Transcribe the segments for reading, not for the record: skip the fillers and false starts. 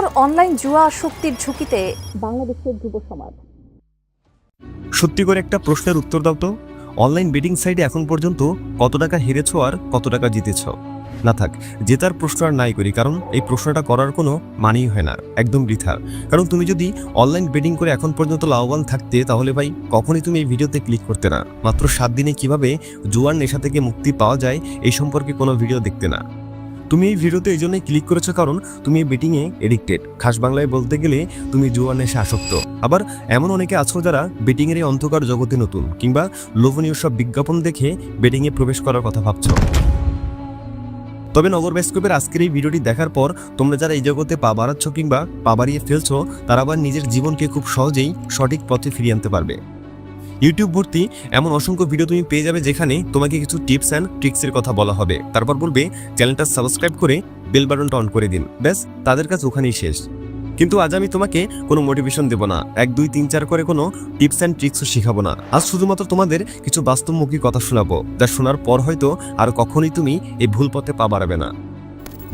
ভয়ঙ্কর অনলাইন জুয়া আসক্তির ঝুঁকিতে বাংলাদেশের যুব সমাজ। সত্যি করে একটা প্রশ্নের উত্তর দাও তো, অনলাইন বেটিং সাইটে এখন পর্যন্ত কত টাকা হেরেছো আর কত টাকা জিতেছ? না থাক, জেতার প্রশ্ন আর নাই করি, কারণ এই প্রশ্নটা করার কোনো মানেই হয় না, একদম বৃথা। কারণ তুমি যদি অনলাইন বেটিং করে এখন পর্যন্ত লাভবান থাকতে, তাহলে ভাই কখনই তুমি এই ভিডিওতে ক্লিক করতে না। মাত্র 7 দিনে কিভাবে জুয়ার নেশা থেকে মুক্তি পাওয়া যায় এই সম্পর্কে কোনো ভিডিও দেখতে না। তুমি এই ভিডিওতে এই জন্যই ক্লিক করেছো কারণ তুমি বেটিংয়ে এডিক্টেড। খাস বাংলায় বলতে গেলে তুমি জুয়ার নেশা আসক্ত। আবার এমন অনেকে আছো যারা বেটিংয়ের এই অন্ধকার জগতে নতুন, কিংবা লোভনীয় সব বিজ্ঞাপন দেখে বেটিংয়ে প্রবেশ করার কথা ভাবছো। তবে নগর ব্যাস্কোপের আজকের এই ভিডিওটি দেখার পর তোমরা যারা এই জগতে পা বাড়াচ্ছ কিংবা পা বাড়িয়ে ফেলছো, তারা আবার নিজের জীবনকে খুব সহজেই সঠিক পথে ফিরিয়ে আনতে পারবে। ইউটিউব ভর্তি এমন অসংখ্য ভিডিও তুমি পেয়ে যাবে যেখানে তোমাকে কিছু টিপস অ্যান্ড ট্রিক্সের কথা বলা হবে, তারপর বলবে চ্যানেলটা সাবস্ক্রাইব করে বেল বাটনটা অন করে দিন। ব্যাস, তাদের কাজ ওখানেই শেষ। কিন্তু আজ আমি তোমাকে কোনো মোটিভেশন দেবো না, 1 2 3 4 করে কোনো টিপস অ্যান্ড ট্রিক্সও শেখাবো না। আজ শুধুমাত্র তোমাদের কিছু বাস্তবমুখী কথা শোনাবো, যা শোনার পর হয়তো আর কখনোই তুমি এই ভুল পথে পা বাড়াবে না।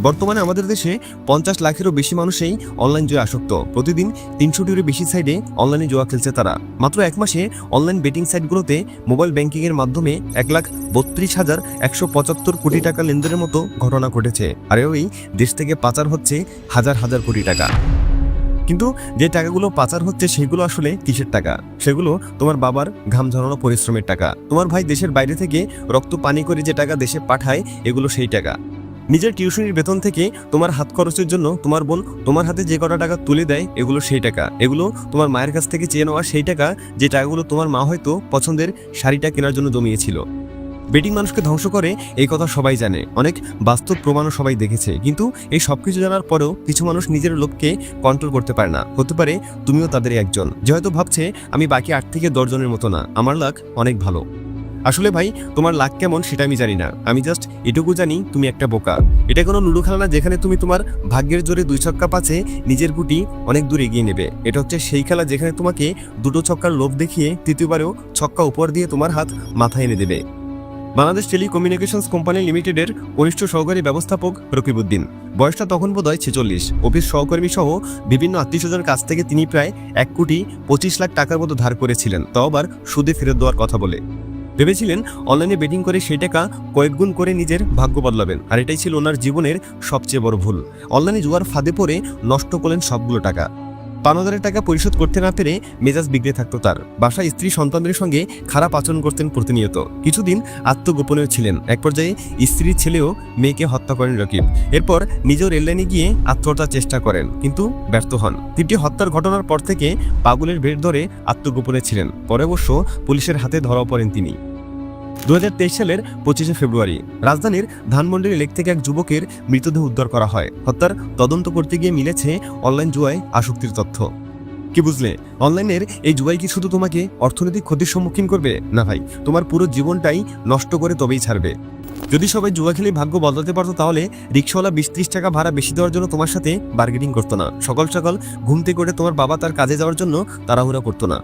বর্তমানে আমাদের দেশে 50 লাখেরও বেশি মানুষই অনলাইন জুয়া আসক্ত। প্রতিদিন 300টিরও বেশি সাইটে অনলাইনে জুয়া খেলছে তারা। মাত্র 1 মাসে অনলাইন বেটিং সাইটগুলোতে মোবাইল ব্যাংকিংয়ের মাধ্যমে 1,32,175 কোটি টাকা লেনদেনের মতো ঘটনা ঘটেছে। আর ওই দেশ থেকে পাচার হচ্ছে হাজার হাজার কোটি টাকা। কিন্তু যে টাকাগুলো পাচার হচ্ছে সেগুলো আসলে কিসের টাকা? সেগুলো তোমার বাবার ঘাম ঝরানো পরিশ্রমের টাকা। তোমার ভাই দেশের বাইরে থেকে রক্ত পানি করে যে টাকা দেশে পাঠায়, এগুলো সেই টাকা। নিজের টিউশনির বেতন থেকে তোমার হাত খরচের জন্য তোমার বোন তোমার হাতে যে কটা টাকা তুলে দেয়, এগুলো সেই টাকা। এগুলো তোমার মায়ের কাছ থেকে চেয়ে নেওয়া সেই টাকা, যে টাকাগুলো তোমার মা হয়তো পছন্দের শাড়িটা কেনার জন্য জমিয়েছিল। বেটিং মানুষকে ধ্বংস করে, এই কথা সবাই জানে, অনেক বাস্তব প্রমাণও সবাই দেখেছে। কিন্তু এই সব কিছু জানার পরেও কিছু মানুষ নিজের লোভকে কন্ট্রোল করতে পারে না। হতে পারে তুমিও তাদের একজন, যে হয়তো ভাবছে আমি বাকি 8 থেকে 10 জনের মতো না, আমার লাক অনেক ভালো। আসলে ভাই, তোমার লাক কেমন সেটা আমি জানি না, আমি জাস্ট এটুকু জানি তুমি একটা বোকা। এটা কোনো লুডো খেলা না যেখানে তুমি তোমার ভাগ্যের জোরে 2 ছক্কা পাচ্ছে নিজের গুটি অনেক দূর এগিয়ে নেবে। এটা হচ্ছে সেই খেলা যেখানে তোমাকে 2টো ছক্কার লোভ দেখিয়ে তৃতীয়বারেও ছক্কা উপর দিয়ে তোমার হাত মাথায় এনে দেবে। বাংলাদেশ টেলিকমিউনিকেশনস কোম্পানি লিমিটেডের কনিষ্ঠ সহকারী ব্যবস্থাপক রকিবউদ্দিন, বয়সটা তখন বোধহয় 46, অফিস সহকর্মী সহ বিভিন্ন আত্মীয়স্বজনের কাছ থেকে তিনি প্রায় 1,25,00,000 টাকার মতো ধার করেছিলেন, তাও আবার সুদে ফেরত দেওয়ার কথা বলে। ভেবেছিলেন অনলাইনে বেটিং করে সেই টাকা কয়েকগুণ করে নিজের ভাগ্য বদলাবেন, আর এটাই ছিল ওনার জীবনের সবচেয়ে বড় ভুল। অনলাইনে জুয়ার ফাঁদে পড়ে নষ্ট করলেন সবগুলো টাকা। 5,000 টাকা পরিশোধ করতে না পেরে মেজাজ বিগড়ে থাকতো তার। বাসায় স্ত্রী সন্তানদের সঙ্গে খারাপ আচরণ করতেন প্রতিনিয়ত। কিছুদিন আত্মগোপনেও ছিলেন। এক পর্যায়ে স্ত্রীর ছেলেও মেয়েকে হত্যা করেন রকিব। এরপর নিজেও রেললাইনে গিয়ে আত্মহত্যার চেষ্টা করেন, কিন্তু ব্যর্থ হন। 3টি হত্যার ঘটনার পর থেকে পাগলের ভেড় ধরে আত্মগোপনে ছিলেন। পরে অবশ্য পুলিশের হাতে ধরা পড়েন তিনি। 2023 সালের 25শে ফেব্রুয়ারি রাজধানীর ধানমন্ডির লেক থেকে এক যুবকের মৃতদেহ উদ্ধার করা হয়। হত্যার তদন্ত করতে গিয়ে মিলেছে অনলাইন জুয়ায় আসক্তির তথ্য। কি বুঝলে? অনলাইনের এই জুয়াই কি শুধু তোমাকে অর্থনৈতিক ক্ষতির সম্মুখীন করবে? না ভাই, তোমার পুরো জীবনটাই নষ্ট করে তবেই ছাড়বে। যদি সবাই জুয়া খেলে ভাগ্য বদলাতে পারতো, তাহলে রিক্সাওয়ালা 20-30 টাকা ভাড়া বেশি দেওয়ার জন্য তোমার সাথে বার্গেনিং করতো না। সকাল সকাল ঘুম থেকে উঠে তোমার বাবা তার কাজে যাওয়ার জন্য তাড়াহুড়া করতো না।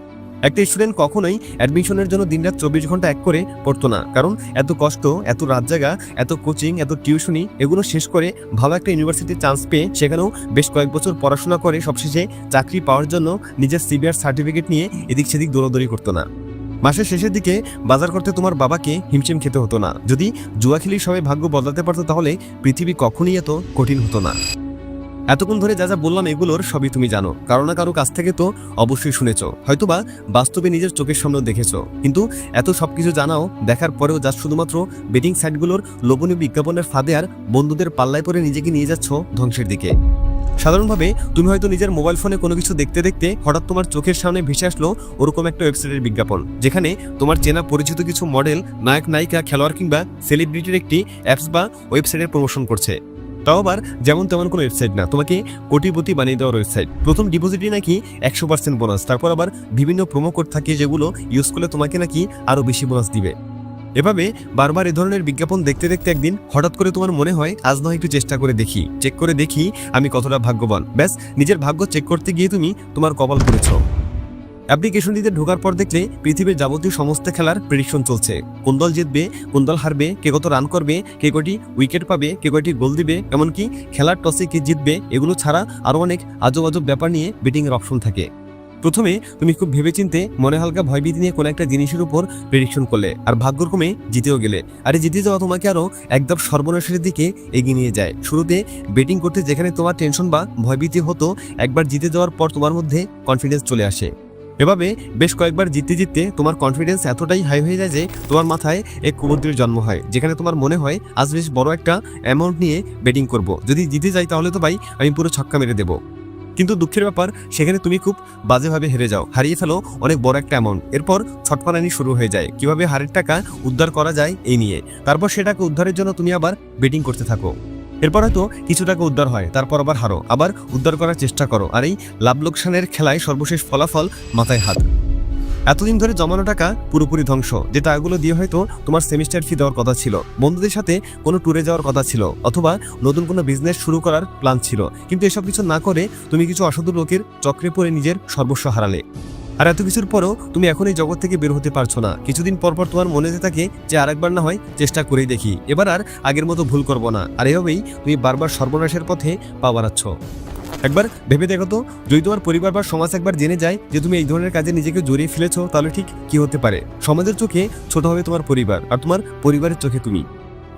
একটা স্টুডেন্ট কখনোই অ্যাডমিশনের জন্য দিনরাত 24 ঘন্টা এক করে পড়তো না, কারণ এত কষ্ট, এত রাত জাগা, এত কোচিং, এত টিউশনি, এগুলো শেষ করে ভালো একটা ইউনিভার্সিটির চান্স পেয়ে সেখানেও বেশ কয়েক বছর পড়াশোনা করে সবশেষে চাকরি পাওয়ার জন্য নিজের সিবিআর সার্টিফিকেট নিয়ে এদিক সেদিক দৌড়াদৌড়ি করতো না। মাসের শেষের দিকে বাজার করতে তোমার বাবাকে হিমশিম খেতে হতো না। যদি জুয়া খেলেই সবাই ভাগ্য বদলাতে পারতো, তাহলে পৃথিবী কখনই এত কঠিন হতো না। এতক্ষণ ধরে যা যা বললাম এগুলোর সবই তুমি জানো, কারো না কারো কাছ থেকে তো অবশ্যই শুনেছো, হয়তোবা বাস্তবে নিজের চোখের সামনেও দেখেছো। কিন্তু এত সবকিছু জানাও, দেখার পরেও যা শুধুমাত্র বেটিং সাইটগুলোর লোভনীয় বিজ্ঞাপনের ফাঁদে আর বন্ধুদের পাল্লায় পরে নিজেকে নিয়ে যাচ্ছ ধ্বংসের দিকে। সাধারণভাবে তুমি হয়তো নিজের মোবাইল ফোনে কোনো কিছু দেখতে দেখতে হঠাৎ তোমার চোখের সামনে ভেসে আসলো ওরকম একটা ওয়েবসাইটের বিজ্ঞাপন, যেখানে তোমার চেনা পরিচিত কিছু মডেল, নায়ক নায়িকা, খেলোয়াড় কিংবা সেলিব্রিটির একটি অ্যাপস বা ওয়েবসাইটের প্রমোশন করছে। তাও আবার যেমন তেমন কোনো ওয়েবসাইট না, তোমাকে কোটিপতি বানিয়ে দেওয়ার ওয়েবসাইট। প্রথম ডিপোজিটই নাকি 100% বোনাস, তারপর আবার বিভিন্ন প্রোমো কোড থাকে যেগুলো ইউজ করলে তোমাকে নাকি আরও বেশি বোনাস দিবে। এভাবে বারবার এ ধরনের বিজ্ঞাপন দেখতে দেখতে একদিন হঠাৎ করে তোমার মনে হয় আজ নয় একটু চেষ্টা করে দেখি, চেক করে দেখি আমি কতটা ভাগ্যবান। ব্যাস, নিজের ভাগ্য চেক করতে গিয়ে তুমি তোমার কপাল পুড়েছ। অ্যাপ্লিকেশন দিতে ঢোকার পর দেখলে পৃথিবীর যাবতীয় সমস্ত খেলার প্রেডিকশন চলছে। কোন দল জিতবে, কোন দল হারবে, কে কত রান করবে, কে কয়টি উইকেট পাবে, কে কয়টি গোল দিবে, এমনকি খেলার টসে কে জিতবে, এগুলো ছাড়া আরও অনেক আজব আজব ব্যাপার নিয়ে বেটিংয়ের অপশন থাকে। প্রথমে তুমি খুব ভেবেচিন্তে মনে হালকা ভয়ভীতি নিয়ে কোনো একটা জিনিসের উপর প্রেডিকশন করলে, আর ভাগ্যক্রমে জিতেও গেলে। আর এই জিতে যাওয়া তোমাকে আরও একদম সর্বনাশের দিকে এগিয়ে নিয়ে যায়। শুরুতে বেটিং করতে যেখানে তোমার টেনশন বা ভয়ভীতি হতো, একবার জিতে যাওয়ার পর তোমার মধ্যে কনফিডেন্স চলে আসে। এভাবে বেশ কয়েকবার জিততে জিততে তোমার কনফিডেন্স এতটাই হাই হয়ে যায় যে তোমার মাথায় এক কুবুদ্ধির জন্ম হয়, যেখানে তোমার মনে হয় আজ বেশ বড় একটা অ্যামাউন্ট নিয়ে বেটিং করব, যদি জিতে যাই তাহলে তো ভাই আমি পুরো ছক্কা মেরে দেবো। কিন্তু দুঃখের ব্যাপার, সেখানে তুমি খুব বাজেভাবে হেরে যাও, হারিয়ে ফেলো অনেক বড় একটা অ্যামাউন্ট। এরপর ছটফটানি শুরু হয়ে যায় কিভাবে হারের টাকা উদ্ধার করা যায় এই নিয়ে। তারপর সেটাকে উদ্ধারের জন্য তুমি আবার বেটিং করতে থাকো। এরপর হয়তো কিছু টাকা উদ্ধার হয়, তারপর আবার হারো, আবার উদ্ধার করার চেষ্টা করো। আর এই লাভ লোকসানের খেলায় সর্বশেষ ফলাফল মাথায় হাত। এতদিন ধরে জমানো টাকা পুরোপুরি ধ্বংস। যে টাকাগুলো দিয়ে হয়তো তোমার সেমিস্টার ফি দেওয়ার কথা ছিল, বন্ধুদের সাথে কোনো ট্যুরে যাওয়ার কথা ছিল, অথবা নতুন কোনো বিজনেস শুরু করার প্ল্যান ছিল, কিন্তু এসব কিছু না করে তুমি কিছু অসাধু লোকের চক্রে পড়ে নিজের সর্বস্ব হারালে। আর এত কিছুর পরও তুমি এখন এই জগৎ থেকে বের হতে পারছো না। কিছুদিন পর পর তোমার মনে থাকে যে আরেকবার না হয় চেষ্টা করেই দেখি, এবার আর আগের মতো ভুল করবো না। আর এভাবেই তুমি বারবার সর্বনাশের পথে পা বাড়াচ্ছ। একবার ভেবে দেখো তো, যদি তোমার পরিবার বা সমাজ একবার জেনে যায় যে তুমি এই ধরনের কাজে নিজেকে জড়িয়ে ফেলেছো, তাহলে ঠিক কি হতে পারে? সমাজের চোখে ছোট হবে তোমার পরিবার, আর তোমার পরিবারের চোখে তুমি।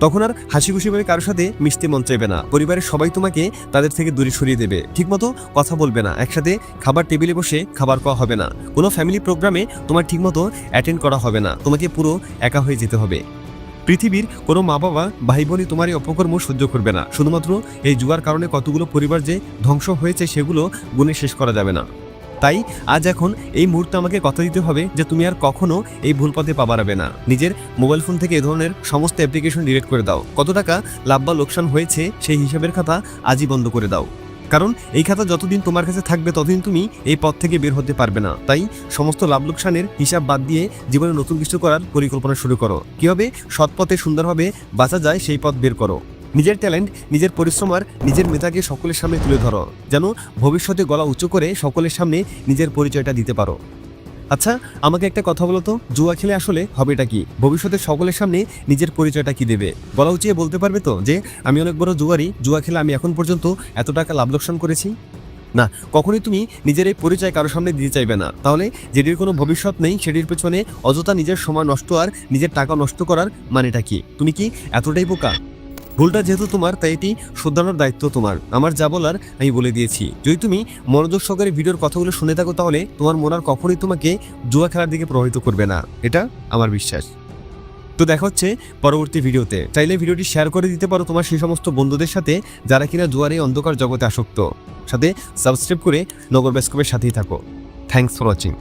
তখন আর হাসি খুশিভাবে কারোর সাথে মিশতে মন চাইবে না। পরিবারের সবাই তোমাকে তাদের থেকে দূরে সরিয়ে দেবে, ঠিকমতো কথা বলবে না, একসাথে খাবার টেবিলে বসে খাবার খাওয়া হবে না, কোনো ফ্যামিলি প্রোগ্রামে তোমার ঠিকমতো অ্যাটেন্ড করা হবে না, তোমাকে পুরো একা হয়ে যেতে হবে। পৃথিবীর কোনো মা বাবা ভাই বোনই তোমার এই অপকর্ম সহ্য করবে না। শুধুমাত্র এই জুয়ার কারণে কতগুলো পরিবার যে ধ্বংস হয়েছে সেগুলো গুণে শেষ করা যাবে না। তাই আজ এখন এই মুহূর্তে আমাকে কথা দিতে হবে যে তুমি আর কখনো এই ভুল পথে পা বাড়াবে না। নিজের মোবাইল ফোন থেকে এ ধরনের সমস্ত অ্যাপ্লিকেশন ডিলিট করে দাও। কত টাকা লাভ বা লোকসান হয়েছে সেই হিসাবের খাতা আজই বন্ধ করে দাও, কারণ এই খাতা যতদিন তোমার কাছে থাকবে ততদিন তুমি এই পথ থেকে বের হতে পারবে না। তাই সমস্ত লাভ লোকসানের হিসাব বাদ দিয়ে জীবনে নতুন কিছু করার পরিকল্পনা শুরু করো। কীভাবে সৎ পথে সুন্দরভাবে বাঁচা যায় সেই পথ বের করো। নিজের ট্যালেন্ট, নিজের পরিশ্রম আর নিজের মেধাকে সকলের সামনে তুলে ধরো, যেন ভবিষ্যতে গলা উঁচু করে সকলের সামনে নিজের পরিচয়টা দিতে পারো। আচ্ছা, আমাকে একটা কথা বলো তো, জুয়া খেলে আসলে হবেটা কি? ভবিষ্যতে সকলের সামনে নিজের পরিচয়টা কি দেবে? গলা উঁচিয়ে বলতে পারবে তো যে আমি অনেক বড় জুয়ারি, জুয়া খেলে আমি এখন পর্যন্ত এত টাকা লাভ লোকসান করেছি? না, কখনোই তুমি নিজের এই পরিচয় কারোর সামনে দিতে চাইবে না। তাহলে যেটির কোনো ভবিষ্যৎ নেই সেটির পেছনে অযথা নিজের সময় নষ্ট আর নিজের টাকা নষ্ট করার মানেটা কি? তুমি কি এতটাই বোকা? ভুলটা যেহেতু তোমার, তাই এটি শুধরানোর দায়িত্ব তোমার। আমার যা বলার আমি বলে দিয়েছি। যদি তুমি মনোযোগ সহকারে ভিডিওর কথাগুলো শুনে থাকো তাহলে তোমার মন আর কখনোই তোমাকে জুয়া খেলার দিকে প্রভাবিত করবে না, এটা আমার বিশ্বাস। তো দেখা হচ্ছে পরবর্তী ভিডিওতে। চাইলে ভিডিওটি শেয়ার করে দিতে পারো তোমার সেই সমস্ত বন্ধুদের সাথে যারা কিনা জুয়ার এই অন্ধকার জগতে আসক্ত। সাথে সাবস্ক্রাইব করে নগর ব্যাসকোপের সাথেই থাকো। Thanks for watching.